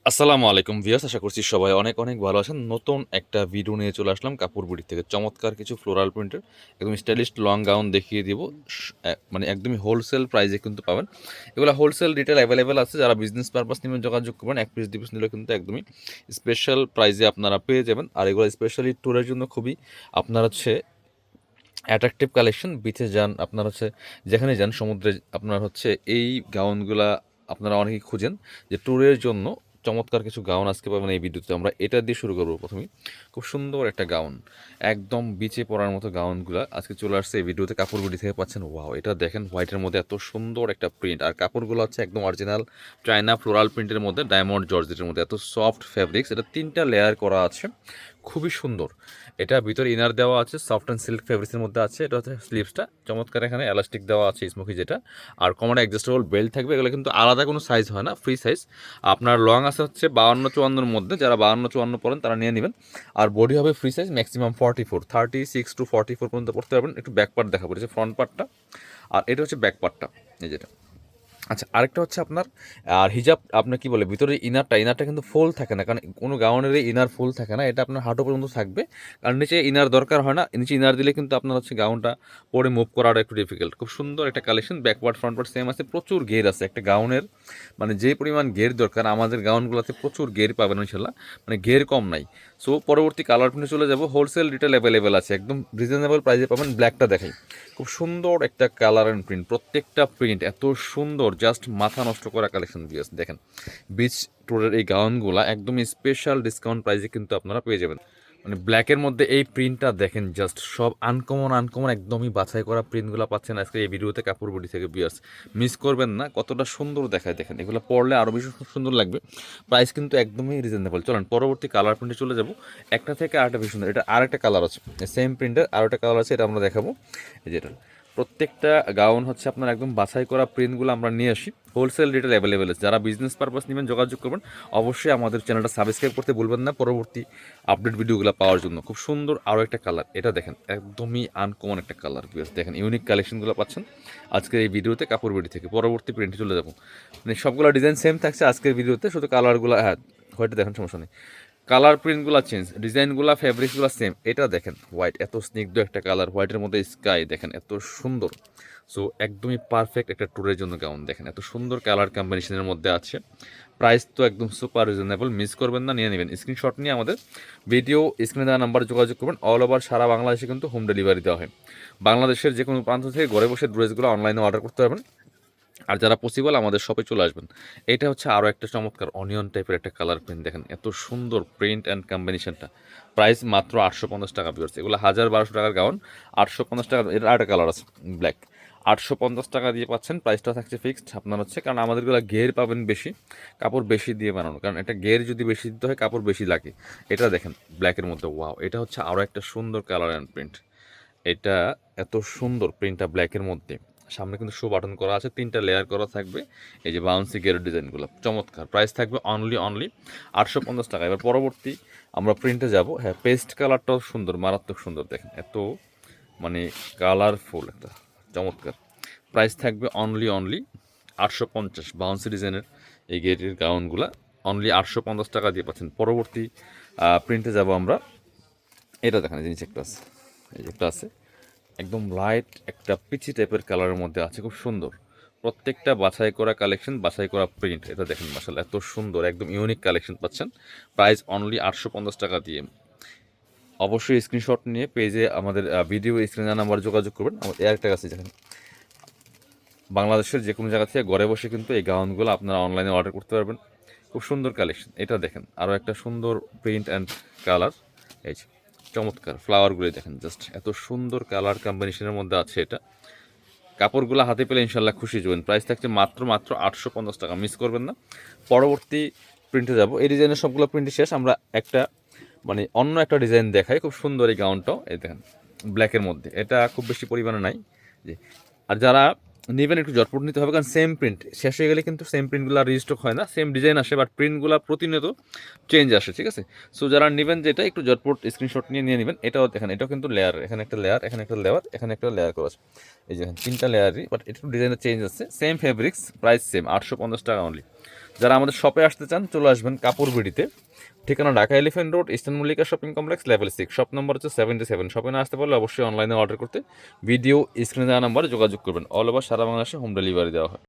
আসসালামু আলাইকুম ভিউয়ার্স, আশা করছি সবাই অনেক অনেক ভালো আছেন। নতুন একটা ভিডিও নিয়ে চলে আসলাম কাপড় বুটিক থেকে। চমৎকার কিছু ফ্লোরাল প্রিন্টের একদম স্টাইলিশ লং গাউন দেখিয়ে দিব। মানে একদমই হোলসেল প্রাইসে কিন্তু পাবেন। এগুলো হোলসেল রিটেল অ্যাভেলেবেল আছে। যারা বিজনেস পারপাস নিয়ে যোগাযোগ করবেন, এক পিস দুই পিস নিলে কিন্তু একদমই স্পেশাল প্রাইসে আপনারা পেয়ে যাবেন। আর এগুলো স্পেশালি ট্যুরের জন্য খুবই আপনার হচ্ছে অ্যাট্রাকটিভ কালেকশন। বিচে যান, আপনার হচ্ছে যেখানে যান সমুদ্রে, আপনার হচ্ছে এই গাউনগুলা আপনারা অনেকেই খুঁজেন যে ট্যুরের জন্য চমৎকার কিছু গাউন আজকে পাবেন এই ভিডিওতে। আমরা এটা দিয়ে শুরু করবো প্রথমেই। খুব সুন্দর একটা গাউন, একদম বিচে পরার মতো গাউনগুলা আজকে চলে আসছে এই ভিডিওতে। কাপড়গুলি থেকে পাচ্ছেন, ওয়াও এটা দেখেন, হোয়াইটের মধ্যে এত সুন্দর একটা প্রিন্ট। আর কাপড়গুলো হচ্ছে একদম অরিজিনাল চায়না ফ্লোরাল প্রিন্টের মধ্যে, ডায়মন্ড জর্জেটের মধ্যে, এত সফট ফ্যাব্রিক্স। এটা 3টা লেয়ার করা আছে, খুবই সুন্দর। এটা ভিতরে ইনার দেওয়া আছে, সফট অ্যান্ড সিল্ক ফেব্রিক্সের মধ্যে আছে। এটা হচ্ছে স্লিভসটা চমৎকার, এখানে এলাস্টিক দেওয়া আছে স্মোকি যেটা। আর কমন অ্যাডজাস্টেবল বেল্ট থাকবে। এগুলো কিন্তু আলাদা কোনো সাইজ হয় না, ফ্রি সাইজ। আপনার লং আছে হচ্ছে 52-54-র মধ্যে, যারা 52-54 পরেন তারা নিয়ে নেবেন। আর বডি হবে ফ্রি সাইজ, ম্যাক্সিমাম 44, 36 to 44 পর্যন্ত পড়তে পারবেন। একটু ব্যাক পার্ট দেখা পড়েছে, ফ্রন্ট পার্টটা আর এটা হচ্ছে ব্যাক পার্টটা, এই যেটা। আচ্ছা, আরেকটা হচ্ছে আপনার আর হিজাব, আপনার কি বলে ভিতরে ইনারটা কিন্তু ফুল থাকে না, কারণ কোনো গাউনের ইনার ফুল থাকে না। এটা আপনার হাঁটু পর্যন্ত থাকবে, কারণ নিচে ইনার দরকার হয় না। নিচে ইনার দিলে কিন্তু আপনার হচ্ছে গাউনটা পরে মুভ করাটা একটু ডিফিকাল্ট। খুব সুন্দর একটা collection, backward front part same আছে, প্রচুর ঘের আছে একটা গাউনের। মানে যে পরিমাণ ঘের দরকার আমাদের গাউনগুলোতে প্রচুর ঘের পাবেন ইনশাল্লাহ, মানে ঘের কম নাই। সো পরবর্তী কালার প্রিন্টে চলে যাব। হোলসেল রিটেল অ্যাভেলেবেল আছে, একদম রিজনেবল প্রাইসে পাবেন। ব্ল্যাকটা দেখাই, খুব সুন্দর একটা কালার অ্যান্ড প্রিন্ট, প্রত্যেকটা প্রিন্ট এত সুন্দর, জাস্ট মাথা নষ্ট করা কালেকশন ভিউয়ার্স। দেখেন বিচ ট্যুরের এই গাউনগুলা একদম স্পেশাল ডিসকাউন্ট প্রাইসে কিন্তু আপনারা পেয়ে যাবেন। মানে ব্ল্যাকের মধ্যে এই প্রিন্টটা দেখেন, জাস্ট সব আনকমন একদমই বাছাই করা প্রিন্টগুলো পাচ্ছেন আজকে এই ভিডিওতে কাপড় বডি থেকে ভিউয়ার্স। মিস করবেন না, কতটা সুন্দর দেখায় দেখেন। এগুলো পরলে আরও বেশি সুন্দর লাগবে। প্রাইস কিন্তু একদমই রিজনেবল। চলেন পরবর্তী কালার প্রিন্টে চলে যাব। একটা থেকে আরেকটা বেশি সুন্দর। এটা আরেকটা কালার আছে, সেম প্রিন্টের আরেকটা কালার আছে, এটা আমরা দেখাবো। এই যেটা প্রত্যেকটা গাউন হচ্ছে আপনার একদম বাছাই করা প্রিন্টগুলো আমরা নিয়ে আসি। হোলসেল রিটেল অ্যাভেলেবেল আছে। যারা বিজনেস পারপাস নেবেন যোগাযোগ করবেন। অবশ্যই আমাদের চ্যানেলটা সাবস্ক্রাইব করতে ভুলবেন না পরবর্তী আপডেট ভিডিওগুলো পাওয়ার জন্য। খুব সুন্দর আরও একটা কালার, এটা দেখেন একদমই আনকমন একটা কালার। দেখেন ইউনিক কালেকশনগুলো পাচ্ছেন আজকের এই ভিডিওতে কাপড় বিডি থেকে। পরবর্তী প্রিন্টে চলে যাবো। মানে সবগুলো ডিজাইন সেম থাকছে আজকের ভিডিওতে, শুধু কালারগুলো, হ্যাঁ হোয়াইটে দেখেন সমস্যা নেই। কালার প্রিন্টগুলো চেঞ্জ, ডিজাইনগুলো ফ্যাব্রিক্সগুলো সেম। এটা দেখেন হোয়াইট, এত স্নিগ্ধ একটা কালার, হোয়াইটের মধ্যে স্কাই দেখেন এত সুন্দর। সো একদমই পারফেক্ট একটা ট্যুরের জন্য গাউন। দেখেন এত সুন্দর কালার কম্বিনেশনের মধ্যে আছে। প্রাইস তো একদম সুপার রিজনেবল, মিস করবেন না, নিয়ে নেবেন। স্ক্রিনশট নিয়ে আমাদের ভিডিও স্ক্রিনে দেওয়া নাম্বারে যোগাযোগ করবেন। অল ওভার সারা বাংলাদেশে কিন্তু হোম ডেলিভারি দেওয়া হয়। বাংলাদেশের যে কোনো প্রান্ত থেকে ঘরে বসে ড্রেসগুলো অনলাইনে অর্ডার করতে পারবেন। আর যারা পসিবল আমাদের শপে চলে আসবেন। এটা হচ্ছে আরও একটা চমৎকার অনিয়ন টাইপের একটা কালার প্রিন্ট। দেখেন এত সুন্দর প্রিন্ট অ্যান্ড কম্বিনেশনটা। প্রাইস মাত্র 850 টাকা পিওরস। এগুলো 1000-1200 টাকার গাউন, 850 টাকা। এর আরেকটা কালার আছে ব্ল্যাক, 850 টাকা দিয়ে পাচ্ছেন। প্রাইসটা থাকছে ফিক্সড আপনার হচ্ছে, কারণ আমাদেরগুলো ঘের পাবেন বেশি, কাপড় বেশি দিয়ে বানানো, কারণ এটা ঘের যদি বেশি দিতে হয় কাপড় বেশি লাগে। এটা দেখেন ব্ল্যাকের মধ্যে, ওয়াও এটা হচ্ছে আরও একটা সুন্দর কালার অ্যান্ড প্রিন্ট। এটা এত সুন্দর প্রিন্টটা ব্ল্যাকের মধ্যে, সামনে কিন্তু শো বাটন করা আছে, 3টা লেয়ার করা থাকবে। এই যে বাউন্সি গের ডিজাইনগুলো চমৎকার। প্রাইস থাকবে অনলি 850 টাকা। এবার পরবর্তী আমরা প্রিন্টে যাব। হ্যাঁ, পেস্ট কালারটাও সুন্দর, মারাত্মক সুন্দর। দেখেন এত মানে কালারফুল একটা চমৎকার। প্রাইস থাকবে অনলি 850। বাউন্সি ডিজাইনের এই গেটের গাউনগুলো অনলি 850 টাকা দিয়ে পাচ্ছেন। পরবর্তী প্রিন্টে যাব আমরা। এটা দেখেন জিনিস একটা আছে, এই একটা আছে একদম লাইট একটা পিচি টাইপের কালারের মধ্যে আছে, খুব সুন্দর। প্রত্যেকটা বাছাই করা কালেকশন, বাছাই করা প্রিন্ট। এটা দেখেন মাশাআল্লাহ এত সুন্দর, একদম ইউনিক কালেকশন পাচ্ছেন। প্রাইস অনলি 850 টাকা দিয়ে। অবশ্যই স্ক্রিনশট নিয়ে পেজে আমাদের ভিডিও স্ক্রিনে নাম্বার যোগাযোগ করবেন। আমাদের একটা কাছে দেখেন বাংলাদেশের যে কোনো জায়গা থেকে ঘরে বসে কিন্তু এই গাউনগুলো আপনারা অনলাইনে অর্ডার করতে পারবেন। খুব সুন্দর কালেকশন। এটা দেখেন আরও একটা সুন্দর প্রিন্ট অ্যান্ড কালার। এই যে চমৎকার ফ্লাওয়ারগুলো দেখেন, জাস্ট এত সুন্দর কালার কম্বিনেশনের মধ্যে আছে এটা। কাপড়গুলো হাতে পেলে ইনশাল্লাহ খুশি যাবেন। প্রাইস থাকছে মাত্র 850 টাকা, মিস করবেন না। পরবর্তী প্রিন্টে যাব। এই ডিজাইনের সবগুলো প্রিন্ট শেষ, আমরা একটা মানে অন্য একটা ডিজাইন দেখাই। খুব সুন্দর এই গাউনটাও, এই দেখেন ব্ল্যাকের মধ্যে। এটা খুব বেশি পরিমাণে নাই যে। আর যারা নেবেন একটু জটপট নিতে হবে, কারণ সেম প্রিন্ট শেষ হয়ে গেলে কিন্তু সেম প্রিন্টগুলো রিস্টক হয় না। সেম ডিজাইন আসে বাট প্রিন্টগুলো প্রতিনিয়ত চেঞ্জ আসে, ঠিক আছে। সো যারা নেবেন যেটা একটু জটপট স্ক্রিনশট নিয়ে নেবেন। এটাও দেখেন, এটাও কিন্তু লেয়ার, এখানে একটা লেয়ার, এখানে একটা লেয়ার, এখানে একটা লেয়ার করা আছে। এই যে 3টা লেয়ারই, বাট একটু ডিজাইনের চেঞ্জ আছে। সেম ফেব্রিক্স, প্রাইস সেম 850 টাকা অনলি। যারা আমাদের শপে আসতে চান চলে আসবেন কাপড়বিড়িতে, ঠিকানা Dhaka elephant road, eastern Mallika shopping complex, level 6, shop number হচ্ছে 77। শপে না আসতে পারলে অবশ্যই অনলাইনে অর্ডার করতে ভিডিও স্ক্রিনে দেওয়া নাম্বারে যোগাযোগ করবেন। অল ওভার সারা বাংলাদেশে হোম ডেলিভারি দেওয়া হয়।